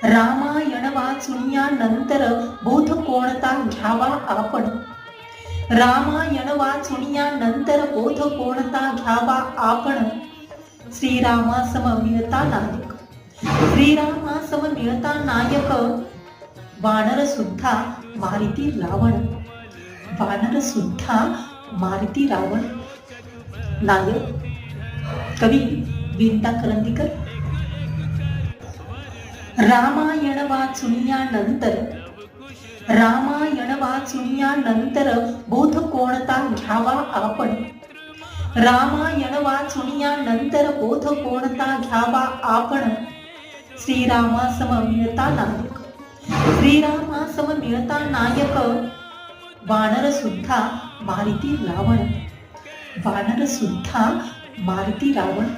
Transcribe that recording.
रामायण वाचुनियानंतर बोध कोणता घ्यावा आपण. रामायण वाचुनियानंतर बोध कोणता घ्यावा आपण. श्रीरामासम मिळता नायक, श्रीरामासम मिळता नायक. वानर सुद्धा मारिती रावण, वानर सुद्धा मारिती रावण. नायक कवी विंता करंदीकर. रामायण वाचुनियानंतर बोध कोणता घ्यावा आपण. रामायण वाचुनियानंतर बोध कोणता घ्यावा आपण. श्रीरामासम मिळता नायक, श्रीरामासम मिळता नायक. वानर सुद्धा मारिती रावण, वानर सुद्धा मारिती रावण.